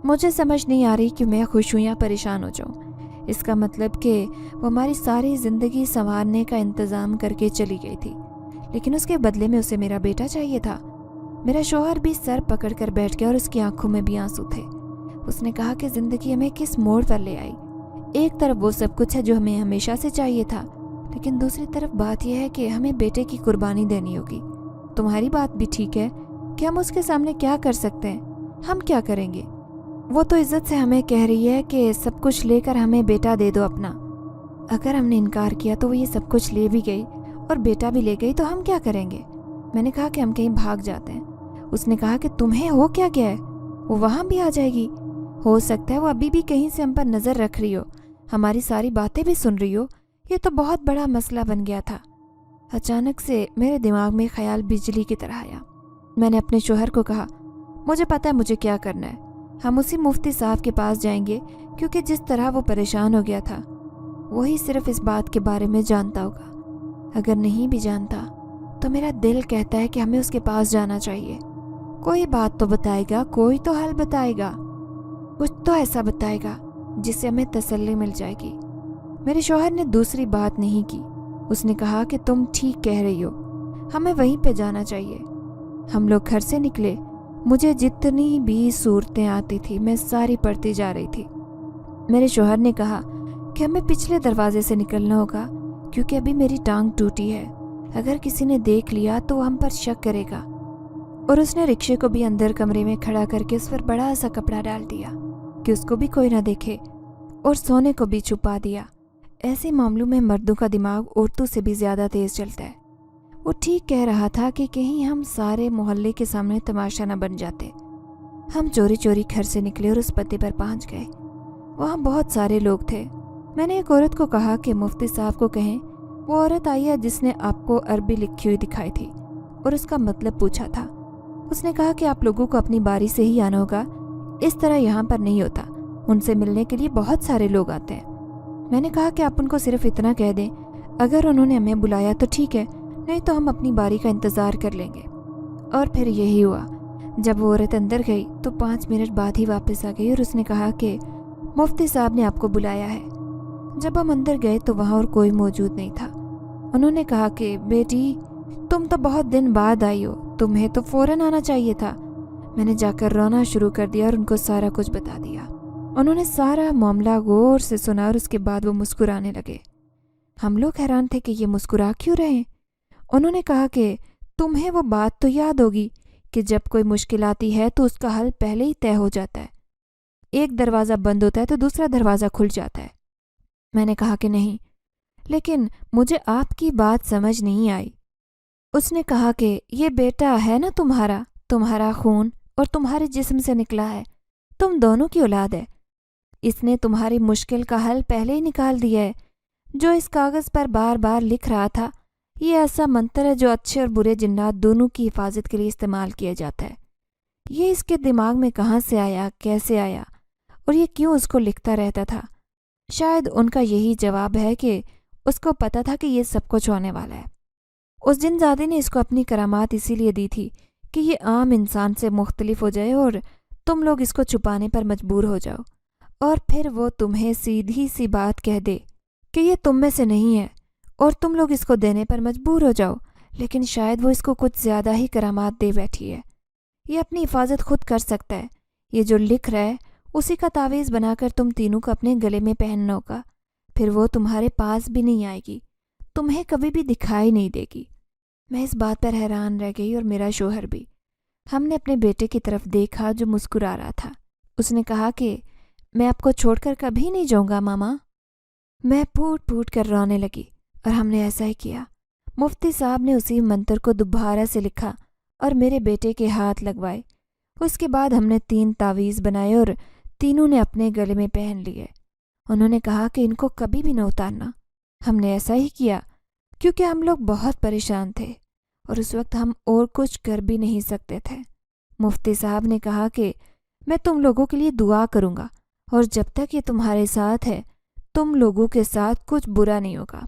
मुझे समझ नहीं आ रही कि मैं खुश हूँ या परेशान हो जाऊँ। इसका मतलब कि वो हमारी सारी ज़िंदगी संवारने का इंतज़ाम करके चली गई थी, लेकिन उसके बदले में उसे मेरा बेटा चाहिए था। मेरा शौहर भी सर पकड़ कर बैठ गया और उसकी आंखों में भी आंसू थे। उसने कहा कि ज़िंदगी हमें किस मोड़ पर ले आई। एक तरफ वो सब कुछ है जो हमें हमेशा से चाहिए था, लेकिन दूसरी तरफ बात यह है कि हमें बेटे की कुर्बानी देनी होगी। तुम्हारी बात भी ठीक है कि हम उसके सामने क्या कर सकते हैं, हम क्या करेंगे। वो तो इज्जत से हमें कह रही है कि सब कुछ लेकर हमें बेटा दे दो अपना। अगर हमने इनकार किया तो वो ये सब कुछ ले भी गई और बेटा भी ले गई तो हम क्या करेंगे। मैंने कहा कि हम कहीं भाग जाते हैं। उसने कहा कि तुम्हें हो क्या गया है, वो वहाँ भी आ जाएगी। हो सकता है वो अभी भी कहीं से हम पर नज़र रख रही हो, हमारी सारी बातें भी सुन रही हो। ये तो बहुत बड़ा मसला बन गया था। अचानक से मेरे दिमाग में ख्याल बिजली की तरह आया। मैंने अपने शौहर को कहा, मुझे पता है मुझे क्या करना है। हम उसी मुफ्ती साहब के पास जाएंगे, क्योंकि जिस तरह वो परेशान हो गया था वही सिर्फ इस बात के बारे में जानता होगा। अगर नहीं भी जानता तो मेरा दिल कहता है कि हमें उसके पास जाना चाहिए। कोई बात तो बताएगा, कोई तो हल बताएगा, कुछ तो ऐसा बताएगा जिससे हमें तसल्ली मिल जाएगी। मेरे शौहर ने दूसरी बात नहीं की। उसने कहा कि तुम ठीक कह रही हो, हमें वहीं पे जाना चाहिए। हम लोग घर से निकले। मुझे जितनी भी सूरतें आती थी मैं सारी पढ़ती जा रही थी। मेरे शौहर ने कहा कि हमें पिछले दरवाजे से निकलना होगा क्योंकि अभी मेरी टांग टूटी है। अगर किसी ने देख लिया तो वो हम पर शक करेगा। और उसने रिक्शे को भी अंदर कमरे में खड़ा करके उस पर बड़ा सा कपड़ा डाल दिया कि उसको भी कोई ना देखे, और सोने को भी छुपा दिया। ऐसे मामलों में मर्दों का दिमाग औरतों से भी ज़्यादा तेज़ चलता है। वो ठीक कह रहा था कि कहीं हम सारे मोहल्ले के सामने तमाशा न बन जाते। हम चोरी चोरी घर से निकले और उस पते पर पहुंच गए। वहाँ बहुत सारे लोग थे। मैंने एक औरत को कहा कि मुफ्ती साहब को कहें वो औरत आई है जिसने आपको अरबी लिखी हुई दिखाई थी और उसका मतलब पूछा था। उसने कहा कि आप लोगों को अपनी बारी से ही आना होगा, इस तरह यहाँ पर नहीं होता। उनसे मिलने के लिए बहुत सारे लोग आते हैं। मैंने कहा कि आप उनको सिर्फ इतना कह दें, अगर उन्होंने हमें बुलाया तो ठीक है, नहीं तो हम अपनी बारी का इंतज़ार कर लेंगे। और फिर यही हुआ। जब वो औरत अंदर गई तो 5 मिनट बाद ही वापस आ गई और उसने कहा कि मुफ्ती साहब ने आपको बुलाया है। जब हम अंदर गए तो वहाँ और कोई मौजूद नहीं था। उन्होंने कहा कि बेटी, तुम तो बहुत दिन बाद आई हो, तुम्हें तो फ़ौरन आना चाहिए था। मैंने जाकर रोना शुरू कर दिया और उनको सारा कुछ बता दिया। उन्होंने सारा मामला गौर से सुना और उसके बाद वो मुस्कुराने लगे। हम लोग हैरान थे कि ये मुस्कुरा क्यों रहे हैं। उन्होंने कहा कि तुम्हें वो बात तो याद होगी कि जब कोई मुश्किल आती है तो उसका हल पहले ही तय हो जाता है। एक दरवाज़ा बंद होता है तो दूसरा दरवाज़ा खुल जाता है। मैंने कहा कि नहीं, लेकिन मुझे आपकी बात समझ नहीं आई। उसने कहा कि ये बेटा है ना तुम्हारा खून और तुम्हारे जिस्म से निकला है, तुम दोनों की औलाद है। इसने तुम्हारी मुश्किल का हल पहले ही निकाल दिया है। जो इस कागज़ पर बार बार लिख रहा था, ये ऐसा मंत्र है जो अच्छे और बुरे जिन्नात दोनों की हिफाजत के लिए इस्तेमाल किया जाता है। ये इसके दिमाग में कहाँ से आया, कैसे आया, और ये क्यों उसको लिखता रहता था। शायद उनका यही जवाब है कि उसको पता था कि ये सब कुछ होने वाला है। उस जिनज़ादे ने इसको अपनी करामात इसीलिए दी थी कि ये आम इंसान से मुख्तलिफ हो जाए और तुम लोग इसको छुपाने पर मजबूर हो जाओ, और फिर वो तुम्हें सीधी सी बात कह दे कि ये तुम में से नहीं है और तुम लोग इसको देने पर मजबूर हो जाओ। लेकिन शायद वो इसको कुछ ज़्यादा ही करामात दे बैठी है। ये अपनी हिफाजत खुद कर सकता है। ये जो लिख रहा है उसी का तावीज़ बनाकर तुम तीनों को अपने गले में पहनना होगा। फिर वो तुम्हारे पास भी नहीं आएगी, तुम्हें कभी भी दिखाई नहीं देगी। मैं इस बात पर हैरान रह गई और मेरा शोहर भी। हमने अपने बेटे की तरफ देखा जो मुस्कुरा रहा था। उसने कहा कि मैं आपको छोड़कर कभी नहीं जाऊंगा मामा। मैं फूट फूट कर रोने लगी और हमने ऐसा ही किया। मुफ्ती साहब ने उसी मंत्र को दोबारा से लिखा और मेरे बेटे के हाथ लगवाए। उसके बाद हमने 3 तावीज़ बनाए और तीनों ने अपने गले में पहन लिए। उन्होंने कहा कि इनको कभी भी न उतारना। हमने ऐसा ही किया क्योंकि हम लोग बहुत परेशान थे और उस वक्त हम और कुछ कर भी नहीं सकते थे। मुफ्ती साहब ने कहा कि मैं तुम लोगों के लिए दुआ करूँगा और जब तक ये तुम्हारे साथ है तुम लोगों के साथ कुछ बुरा नहीं होगा।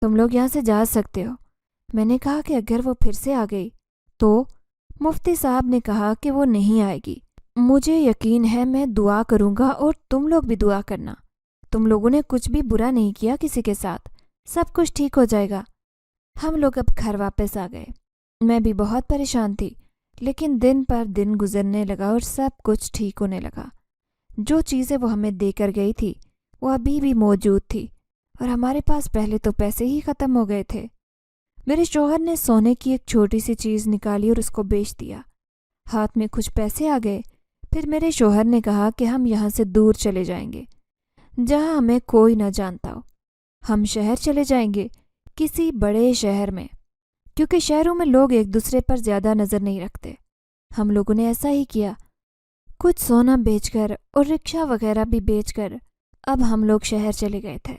तुम लोग यहाँ से जा सकते हो। मैंने कहा कि अगर वो फिर से आ गई तो? मुफ्ती साहब ने कहा कि वो नहीं आएगी। मुझे यकीन है, मैं दुआ करूँगा और तुम लोग भी दुआ करना। तुम लोगों ने कुछ भी बुरा नहीं किया किसी के साथ, सब कुछ ठीक हो जाएगा। हम लोग अब घर वापस आ गए। मैं भी बहुत परेशान थी, लेकिन दिन पर दिन गुजरने लगा और सब कुछ ठीक होने लगा। जो चीज़ें वो हमें देकर गई थी वो अभी भी मौजूद थी और हमारे पास पहले तो पैसे ही ख़त्म हो गए थे। मेरे शौहर ने सोने की एक छोटी सी चीज़ निकाली और उसको बेच दिया। हाथ में कुछ पैसे आ गए। फिर मेरे शौहर ने कहा कि हम यहाँ से दूर चले जाएंगे, जहाँ हमें कोई न जानता हो। हम शहर चले जाएंगे, किसी बड़े शहर में, क्योंकि शहरों में लोग एक दूसरे पर ज़्यादा नज़र नहीं रखते। हम लोगों ने ऐसा ही किया। कुछ सोना बेचकर और रिक्शा वगैरह भी बेचकर अब हम लोग शहर चले गए थे।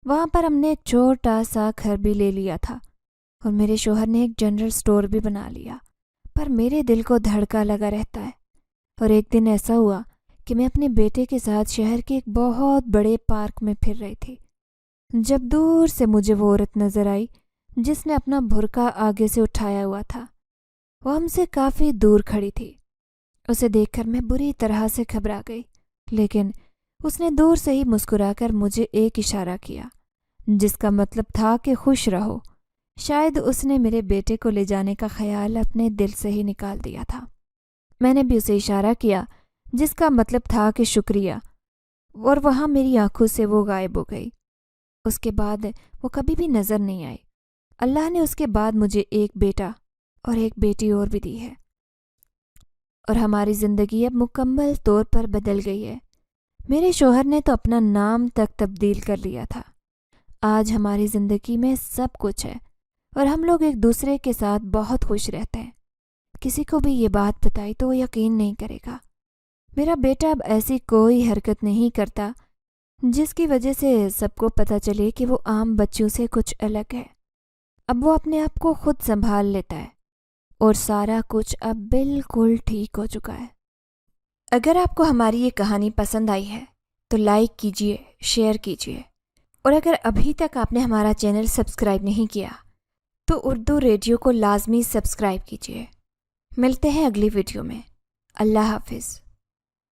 वहाँ पर हमने एक छोटा सा घर भी ले लिया था और मेरे शौहर ने एक जनरल स्टोर भी बना लिया। पर मेरे दिल को धड़का लगा रहता है। और एक दिन ऐसा हुआ कि मैं अपने बेटे के साथ शहर के एक बहुत बड़े पार्क में फिर रही थी, जब दूर से मुझे वो औरत नज़र आई जिसने अपना बुर्का आगे से उठाया हुआ था। वो हमसे काफ़ी दूर खड़ी थी। उसे देखकर मैं बुरी तरह से घबरा गई, लेकिन उसने दूर से ही मुस्कुराकर मुझे एक इशारा किया जिसका मतलब था कि खुश रहो। शायद उसने मेरे बेटे को ले जाने का ख्याल अपने दिल से ही निकाल दिया था। मैंने भी उसे इशारा किया जिसका मतलब था कि शुक्रिया। اور وہاں میری آنکھوں سے وہ غائب ہو گئی۔ اس کے بعد وہ کبھی بھی نظر نہیں آئی۔ اللہ نے اس کے بعد مجھے ایک بیٹا اور ایک بیٹی اور بھی دی ہے، اور ہماری زندگی اب مکمل طور پر بدل گئی ہے۔ میرے شوہر نے تو اپنا نام تک تبدیل کر لیا تھا۔ آج ہماری زندگی میں سب کچھ ہے اور ہم لوگ ایک دوسرے کے ساتھ بہت خوش رہتے ہیں۔ کسی کو بھی یہ بات بتائی تو وہ یقین نہیں کرے گا۔ میرا بیٹا اب ایسی کوئی حرکت نہیں کرتا جس کی وجہ سے سب کو پتہ چلے کہ وہ عام بچوں سے کچھ الگ ہے۔ اب وہ اپنے آپ کو خود سنبھال لیتا ہے اور سارا کچھ اب بالکل ٹھیک ہو چکا ہے۔ اگر آپ کو ہماری یہ کہانی پسند آئی ہے تو لائک کیجئے، شیئر کیجئے، اور اگر ابھی تک آپ نے ہمارا چینل سبسکرائب نہیں کیا تو اردو ریڈیو کو لازمی سبسکرائب کیجئے۔ ملتے ہیں اگلی ویڈیو میں۔ اللہ حافظ۔